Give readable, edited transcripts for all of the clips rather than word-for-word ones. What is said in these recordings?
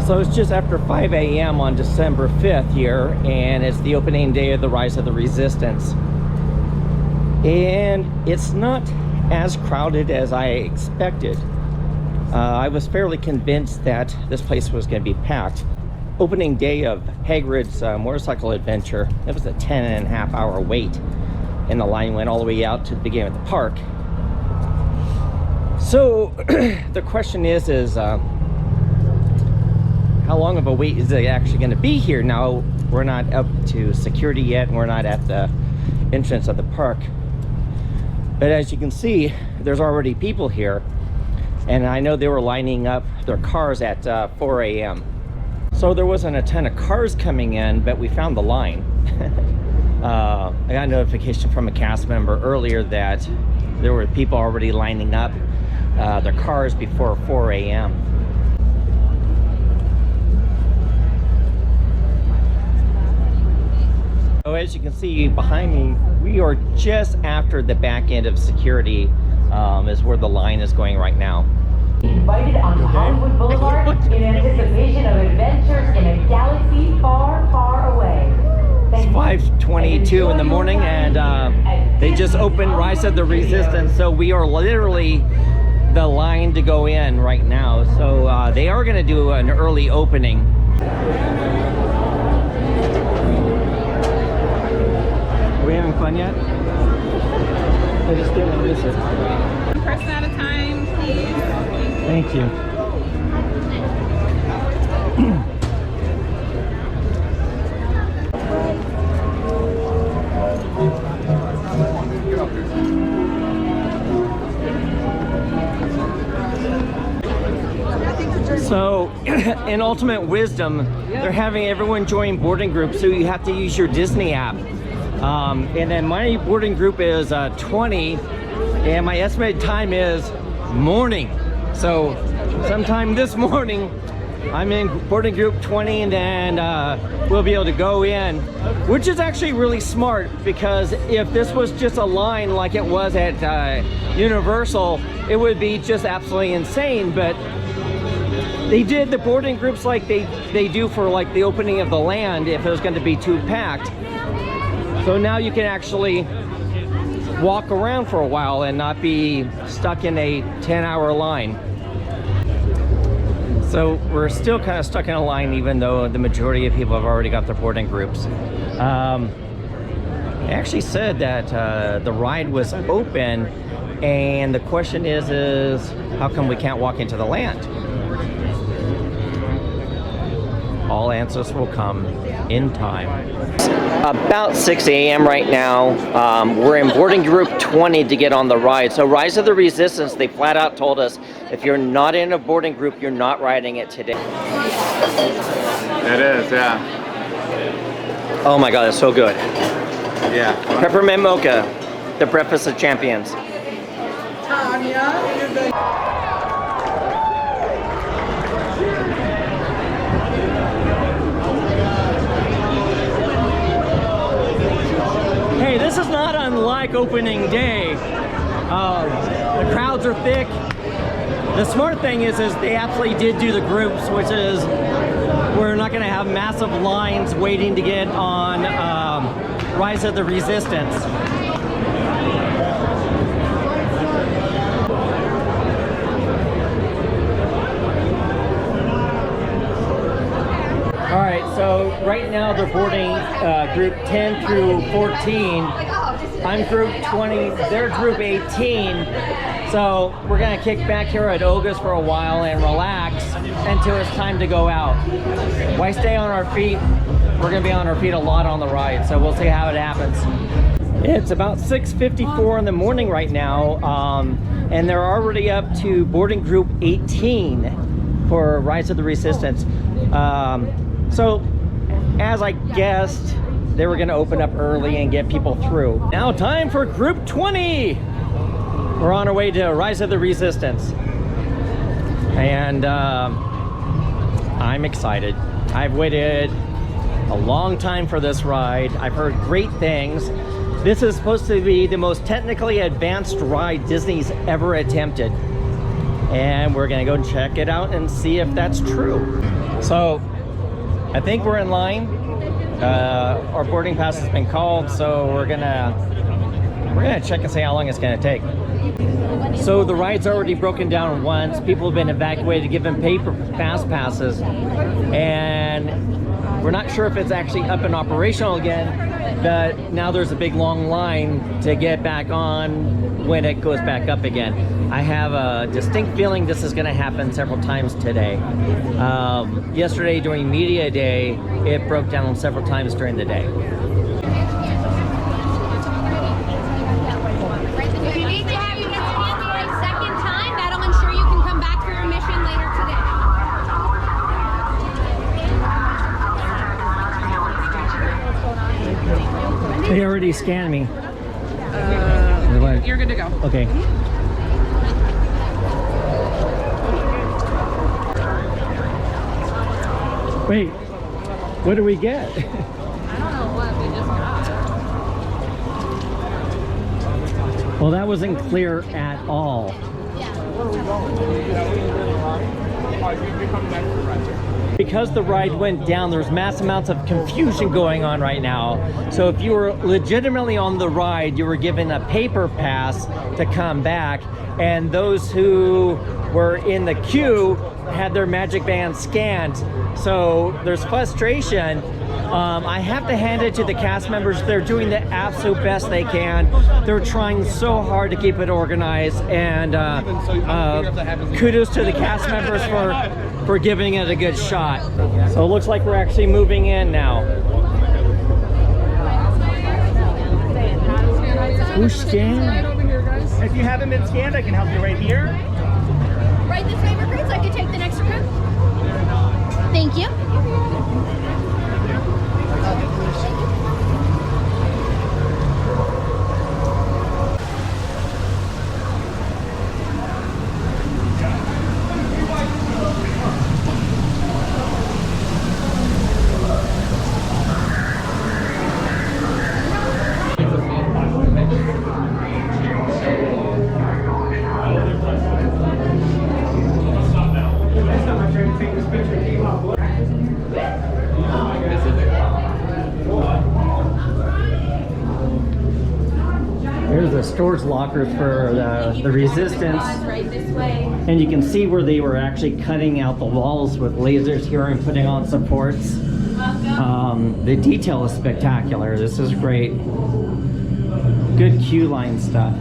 So it's just after 5 a.m. on December 5th here, and it's the opening day of the Rise of the Resistance. And it's not as crowded as I expected. I was fairly convinced that this place was going to be packed. Opening day of Hagrid's motorcycle adventure, it was a 10.5-hour wait, and the line went all the way out to the beginning of the park. So the question is how long of a wait is it actually going to be here? Now, we're not up to security yet, and we're not at the entrance of the park. But as you can see, there's already people here, and I know they were lining up their cars at 4 a.m. So there wasn't a ton of cars coming in, but we found the line. I got a notification from a cast member earlier that there were people already lining up their cars before 4 a.m. So as you can see behind me, we are just after the back end of security, is where the line is going right now. Invited onto Hollywood Boulevard in anticipation of adventures in a galaxy far, far away. It's 5:22 in the morning, and they just opened Rise of the Resistance, so we are literally the line to go in right now. So they are going to do an early opening. Are we having fun yet? I just didn't miss it. One person at a time, please. Thank you. So, in Ultimate Wisdom, they're having everyone join boarding groups, so you have to use your Disney app. And then my boarding group is 20, and my estimated time is morning. So, sometime this morning, I'm in boarding group 20, and then we'll be able to go in, which is actually really smart, because if this was just a line like it was at Universal, it would be just absolutely insane. But they did the boarding groups like they do for like the opening of the land if it was going to be too packed. So now you can actually walk around for a while and not be stuck in a 10-hour line. So we're still kind of stuck in a line, even though the majority of people have already got their boarding groups. They actually said that the ride was open, and the question is how come we can't walk into the land? All answers will come in time. About 6 a.m. right now. We're in boarding group 20 to get on the ride. So Rise of the Resistance, they flat out told us, if you're not in a boarding group, you're not riding it today. It is, yeah. Oh my God, it's so good. Yeah. Peppermint mocha, the breakfast of champions. Hey, this is not unlike opening day. The crowds are thick. The smart thing is they absolutely did do the groups, which is we're not going to have massive lines waiting to get on Rise of the Resistance. All right, so right now they're boarding group 10 through 14. I'm group 20, they're group 18. So we're gonna kick back here at Oga's for a while and relax until it's time to go out. Why stay on our feet? We're gonna be on our feet a lot on the ride, so we'll see how it happens. It's about 6:54 in the morning right now, and they're already up to boarding group 18 for Rise of the Resistance. So, as I guessed, they were gonna open up early and get people through. Now time for group 20. We're on our way to Rise of the Resistance. And I'm excited. I've waited a long time for this ride. I've heard great things. This is supposed to be the most technically advanced ride Disney's ever attempted. and we're gonna go check it out and see if that's true. So I think we're in line. Our boarding pass has been called, so we're gonna check and see how long it's gonna take. So the ride's already broken down once. People have been evacuated, given paper fast passes, and we're not sure if it's actually up and operational again, but now there's a big long line to get back on when it goes back up again. I have a distinct feeling this is gonna happen several times today. Yesterday during media day, it broke down several times during the day. If you need to have units handy a second time, that'll ensure you can come back for your mission later today. They already scanned me. You're good to go. Okay. Wait, what do we get? I don't know what we just got. Well, that wasn't clear at all. Because the ride went down, there's mass amounts of confusion going on right now. So if you were legitimately on the ride, you were given a paper pass to come back, and those who were in the queue had their magic band scanned. So there's frustration. I have to hand it to the cast members. They're doing the absolute best they can. They're trying so hard to keep it organized, and kudos to the cast members for giving it a good shot. So it looks like we're actually moving in now. Who scanned? If you haven't been scanned, I can help you right here. Right this way, recruits. I can take the next recruit. Thank you. Here's the storage lockers for the Resistance. Right this way. And you can see where they were actually cutting out the walls with lasers here and putting on supports. The detail is spectacular. This is great. Good queue line stuff.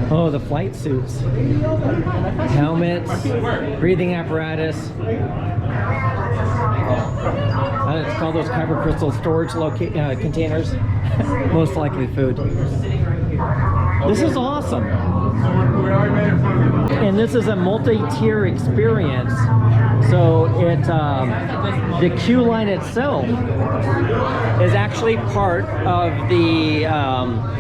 Oh, the flight suits. Helmets, breathing apparatus. It's called those kyber crystal storage containers. Most likely food. This is awesome. And this is a multi-tier experience. So it, the queue line itself is actually part of the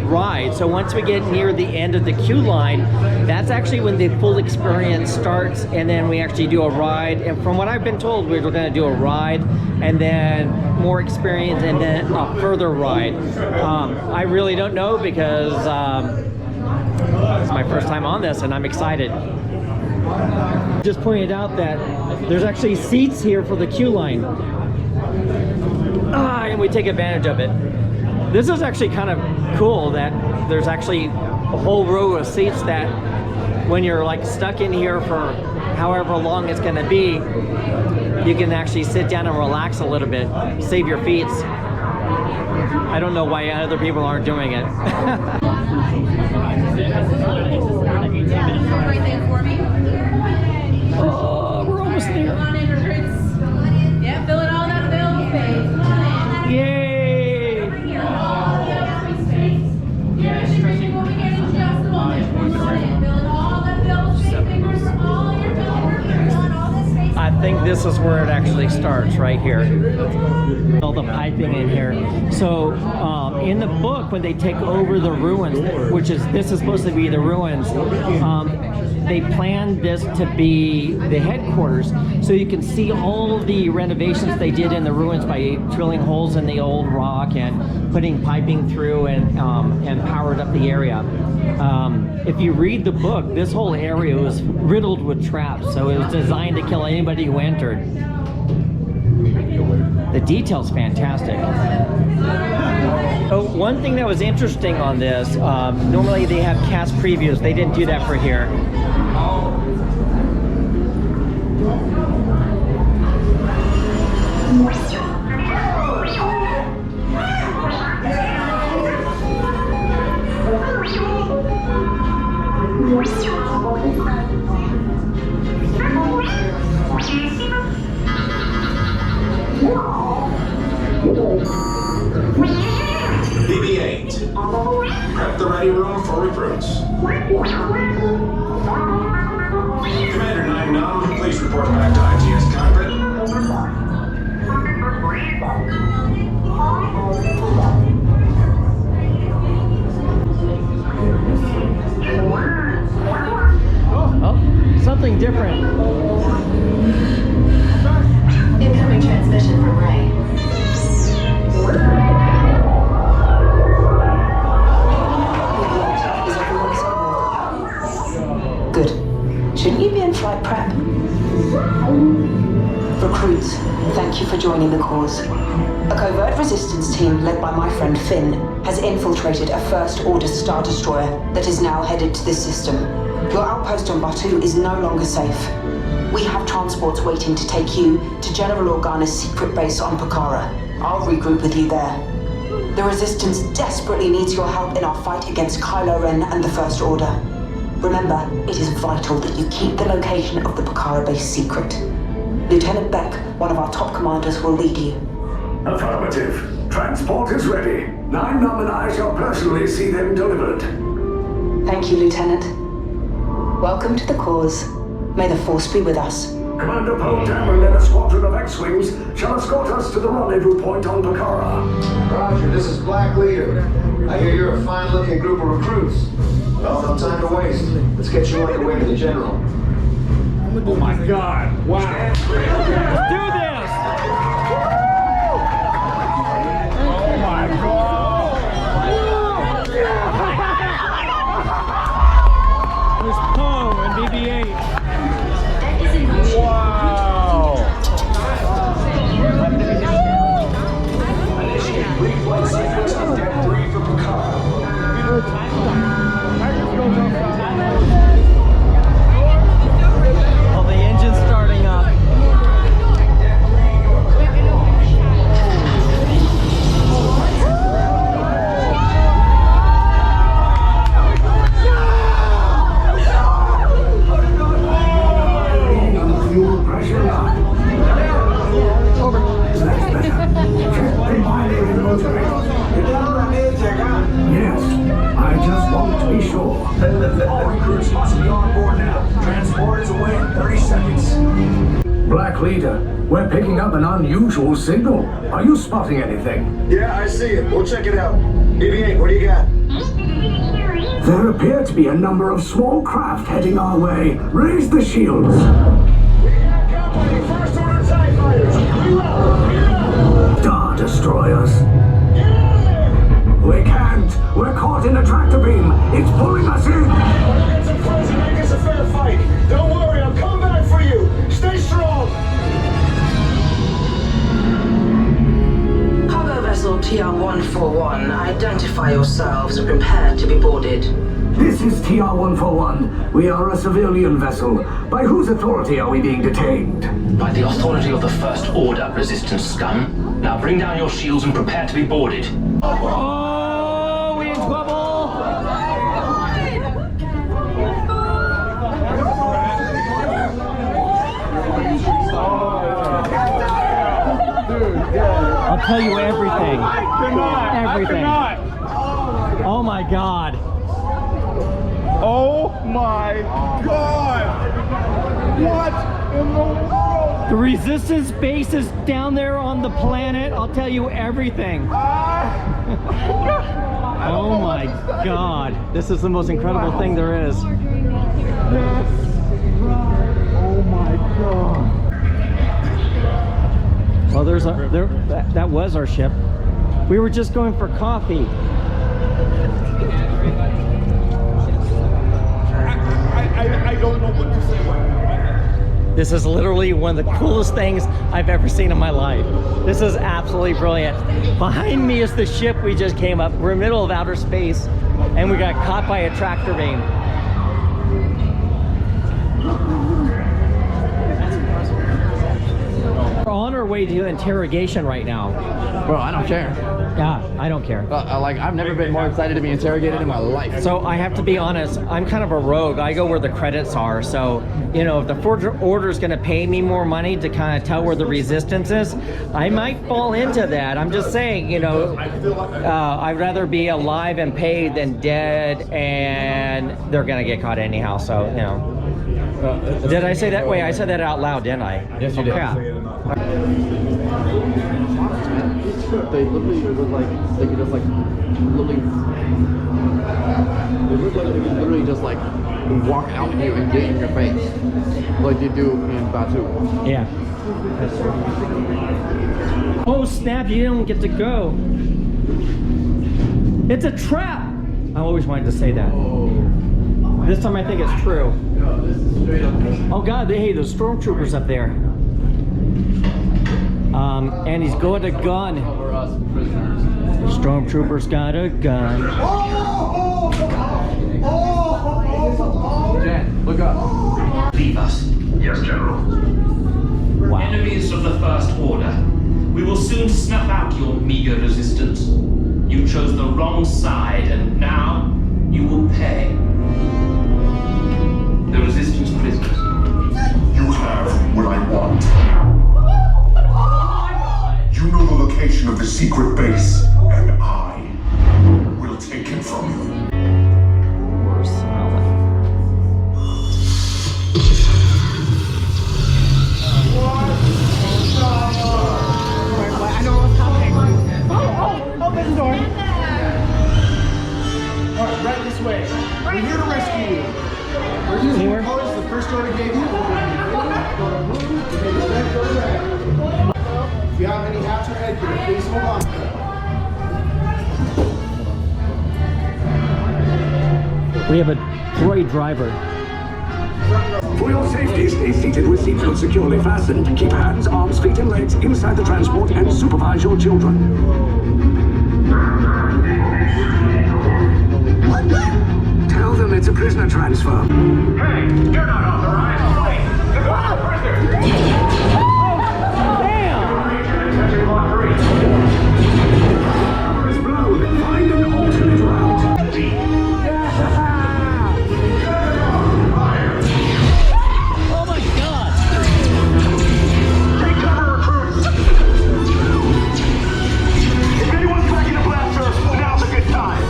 ride. So once we get near the end of the queue line, that's actually when the full experience starts, and then we actually do a ride. And from what I've been told, we're going to do a ride and then more experience and then a further ride. I really don't know because it's my first time on this and I'm excited. Just pointed out that there's actually seats here for the queue line. And we take advantage of it. This is actually kind of cool that there's actually a whole row of seats that when you're like stuck in here for however long it's gonna be, you can actually sit down and relax a little bit, save your feet. I don't know why other people aren't doing it. Right there for me. Oh, we're almost there. Come on in, recruits. Yeah, fill it all that available space. Come on in. Yay! Here, all the available space. Your mission will begin in just a moment. Come on in. Fill it all that available space. Fingers for all your available recruits. Fill in all this space. I think this is where it actually starts, right here. All the piping in here. So in the book, when they take over the ruins, this is supposed to be the ruins, they planned this to be the headquarters. So you can see all the renovations they did in the ruins by drilling holes in the old rock and putting piping through and powered up the area. if you read the book, this whole area was riddled with traps, so it was designed to kill anybody who entered. The detail's fantastic. Oh, one thing that was interesting on this, normally they have cast previews. They didn't do that for here. BB-8. Prep the ready room for recruits. Commander 9-9, please report back to ITS cockpit. Oh, something different. Incoming transmission from Ray. Good. Shouldn't you be in flight prep? Recruits, thank you for joining the cause. A covert resistance team led by my friend Finn has infiltrated a First Order Star Destroyer that is now headed to this system. Your outpost on Batu is no longer safe. We have transports waiting to take you to General Organa's secret base on Pakara. I'll regroup with you there. The Resistance desperately needs your help in our fight against Kylo Ren and the First Order. Remember, it is vital that you keep the location of the Pakara base secret. Lieutenant Beck, one of our top commanders, will lead you. Affirmative. Transport is ready. 9-9 and I shall personally see them delivered. Thank you, Lieutenant. Welcome to the cause. May the Force be with us. Commander Potam and then a squadron of X-Wings shall escort us to the rendezvous point on Pakara. Roger, this is Black Leader. I hear you're a fine-looking group of recruits. Well, no time to waste. Let's get you on your way to the General. Oh my God! Wow! Let's do this! Oh my God! There's Poe and BB-8. Wow! Initiate reflight sequence on Deck 3 for Picard. Oh, the engine's starting up. Fuel pressure lock. That's better. Check the binary rotary. Yes, I just want to be sure. All recruits must be on board now. Transport is away in 30 seconds. Black Leader, we're picking up an unusual signal. Are you spotting anything? Yeah, I see it. We'll check it out. BB-8, what do you got? There appear to be a number of small craft heading our way. Raise the shields. We have company, First Order TIE fighters. Reload! Star Destroyers. We can't. We're caught in a tractor beam. It's pulling us in. Get some friends and make us a fair fight. Don't worry, I'll come back for you. Stay strong. Cargo vessel TR-141, identify yourselves and prepare to be boarded. This is TR-141. We are a civilian vessel. By whose authority are we being detained? By the authority of the First Order, Resistance scum. Now bring down your shields and prepare to be boarded. Oh, we in trouble! I'll tell you everything. Everything. Oh my God. Oh my God! What in the world? The Resistance base is down there on the planet. I'll tell you everything. Oh my God. This is the most incredible thing there is. Oh my God. Well, that was our ship. We were just going for coffee. I don't know what to say right now. This is literally one of the coolest things I've ever seen in my life. This is absolutely brilliant. Behind me is the ship we just came up. We're in the middle of outer space and we got caught by a tractor beam. We're on our way to interrogation right now. Bro, I don't care. Yeah, I don't care. Like, I've never been more excited to be interrogated in my life. So I have to be honest, I'm kind of a rogue. I go where the credits are. So, you know, if the order is going to pay me more money to kind of tell where the resistance is, I might fall into that. I'm just saying, you know, I'd rather be alive and paid than dead, and they're going to get caught anyhow. So, you know. Did I say that? Wait, I said that out loud, didn't I? Yes, you did. Crap. They literally look like they could just like literally. They look like they could literally just like walk out at you and get in your face, like they do in Batu. Yeah. Oh snap! You don't get to go. It's a trap. I always wanted to say that. This time I think it's true. Oh God! Hey, there's stormtroopers up there. And he's got a gun. Stormtrooper's got a gun. Jen, look up. Leave us. Yes, General. Wow. Enemies of the First Order. We will soon snuff out your meager resistance. You chose the wrong side, and now you will pay. The Resistance prisoners. You have what I want. You know the location of the secret base, and I will take it from you. Worse. I know what's coming. Open the door. Alright, right this way. We're here to rescue you. We're using the colors the First Order gave you. If you have any hats or headgear, please hold on to them. We have a droid driver. For your safety, stay seated with seatbelts securely fastened. Keep hands, arms, feet, and legs inside the transport and supervise your children. Tell them it's a prisoner transfer. Hey, you're not authorized. Wait, the prisoner. It's blown. Find an alternate route. Oh my God! Take cover, recruits. If anyone's packing a blaster, now's a good time.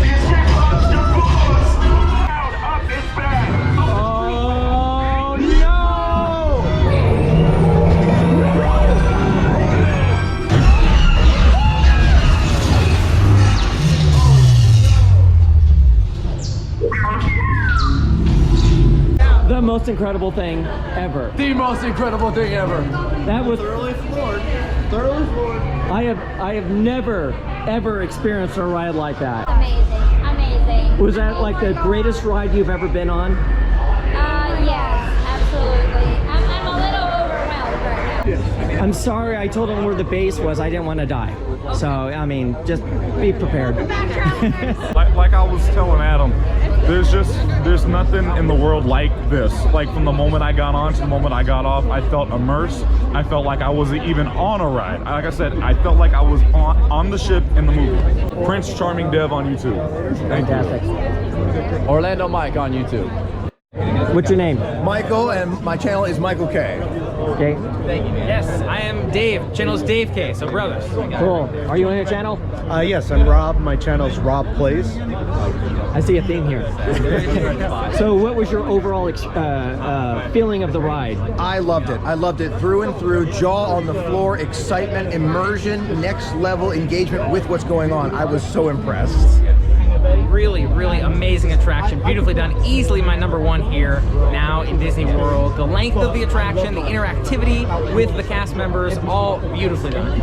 The escape pods just below us. Down, up, it's bad. Oh no! The most incredible thing ever. The most incredible thing ever. That was Thoroughly floored. Thoroughly floored. I have never ever experienced a ride like that. Amazing, amazing. Was that like the greatest ride you've ever been on? Yes, absolutely. I'm a little overwhelmed right now. I'm sorry, I told him where the base was. I didn't want to die. So, I mean, just be prepared. Like I was telling Adam, there's nothing in the world like this. Like from the moment I got on to the moment I got off, I felt immersed. I felt like I wasn't even on a ride. Like I said, I felt like I was on the ship in the movie. Prince Charming Dev on YouTube. Fantastic. Orlando Mike on YouTube. What's your name? Michael, and my channel is Michael K. Okay. Yes, I am Dave. Channel's Dave K, so brothers. Cool. Are you on your channel? Yes, I'm Rob. My channel's Rob Plays. I see a theme here. So what was your overall feeling of the ride? I loved it. I loved it through and through. Jaw on the floor, excitement, immersion, next level engagement with what's going on. I was so impressed. Really, really amazing attraction. Beautifully done. Easily my #1 here now in Disney World. The length of the attraction, the interactivity with the cast members, all beautifully done.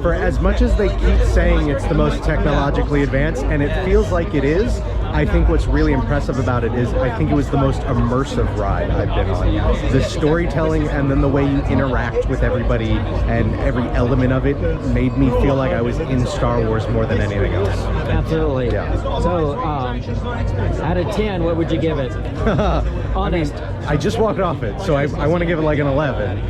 For as much as they keep saying it's the most technologically advanced, and it feels like it is, I think what's really impressive about it is I think it was the most immersive ride I've been on. The storytelling and then the way you interact with everybody and every element of it made me feel like I was in Star Wars more than anything else. Absolutely. Yeah. So, out of 10, what would you give it? Honest. I just walked off it, so I want to give it like an 11.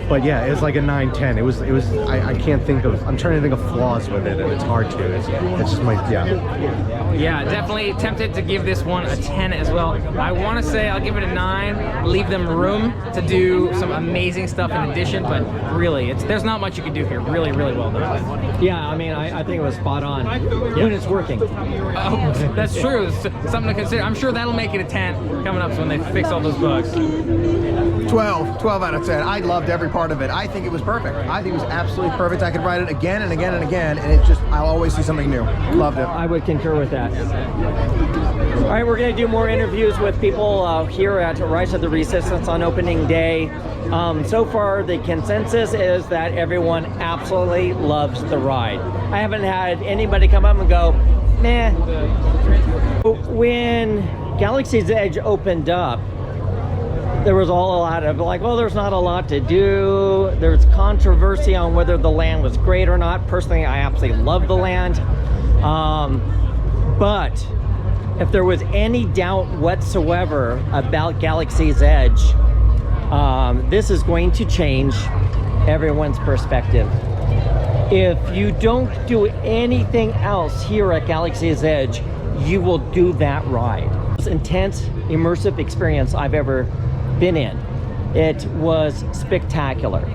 But yeah, it's like a 9-10. It was. I can't think of. I'm trying to think of flaws with it, and it's hard to. It's just my Yeah, definitely tempted to give this one a 10 as well. I want to say I'll give it a 9. Leave them room to do some amazing stuff in addition, but really, there's not much you can do here. Really, really well done. Yeah, I mean, I think it was spot on when it's working. Oh, that's true. It's something to consider. I'm sure that'll make it a 10 coming up when they fix all those bugs. 12 out of 10. I loved every part of it. I think it was perfect. I think it was absolutely perfect. I could ride it again and again and again, and I'll always see something new. Loved it. I would concur with that. All right, we're going to do more interviews with people here at Rise of the Resistance on opening day. So far, the consensus is that everyone absolutely loves the ride. I haven't had anybody come up and go, meh. When Galaxy's Edge opened up, there was all a lot of like, well, there's not a lot to do. There's controversy on whether the land was great or not. Personally, I absolutely love the land. But if there was any doubt whatsoever about Galaxy's Edge, this is going to change everyone's perspective. If you don't do anything else here at Galaxy's Edge, you will do that ride. The most intense, immersive experience I've ever been in. It was spectacular.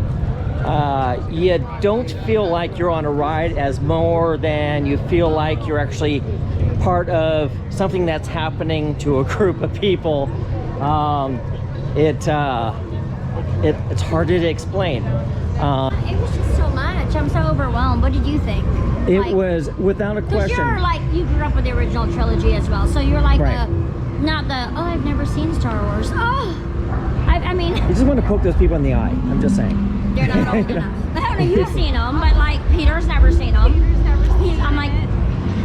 You don't feel like you're on a ride as more than you feel like you're actually part of something that's happening to a group of people. It's harder to explain. It was just so much. I'm so overwhelmed. What did you think? It was without a question. You're like, you grew up with the original trilogy as well, so you're like Right. I've never seen Star Wars. Oh, I mean. You just want to poke those people in the eye. I'm just saying. They're not old enough. I don't know, you've seen them, but like Peter's never seen them. I'm like,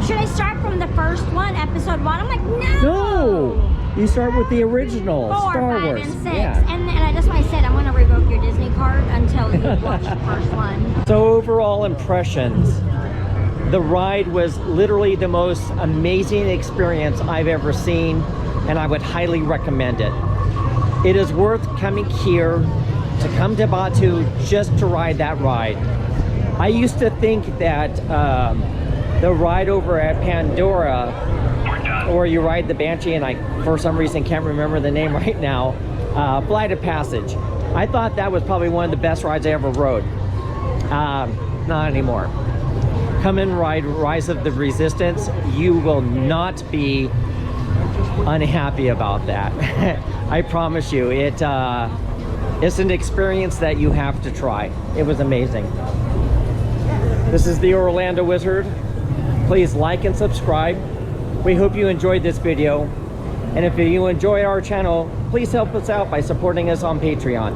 should I start from the first one, episode 1? I'm like, no. No. You start with the original 4, Star 5, Wars. and 6. Yeah. And that's why I said I'm going to revoke your Disney card until you watch the first one. So overall impressions, the ride was literally the most amazing experience I've ever seen, and I would highly recommend it. It is worth coming here to come to Batu just to ride that ride. I used to think that the ride over at Pandora, or you ride the Banshee, and I for some reason can't remember the name right now, Flight of Passage. I thought that was probably one of the best rides I ever rode. Not anymore. Come and ride Rise of the Resistance. You will not be unhappy about that. I promise you. It's an experience that you have to try. It was amazing. This is the Orlando Wizard. Please like and subscribe. We hope you enjoyed this video. And if you enjoy our channel, please help us out by supporting us on Patreon.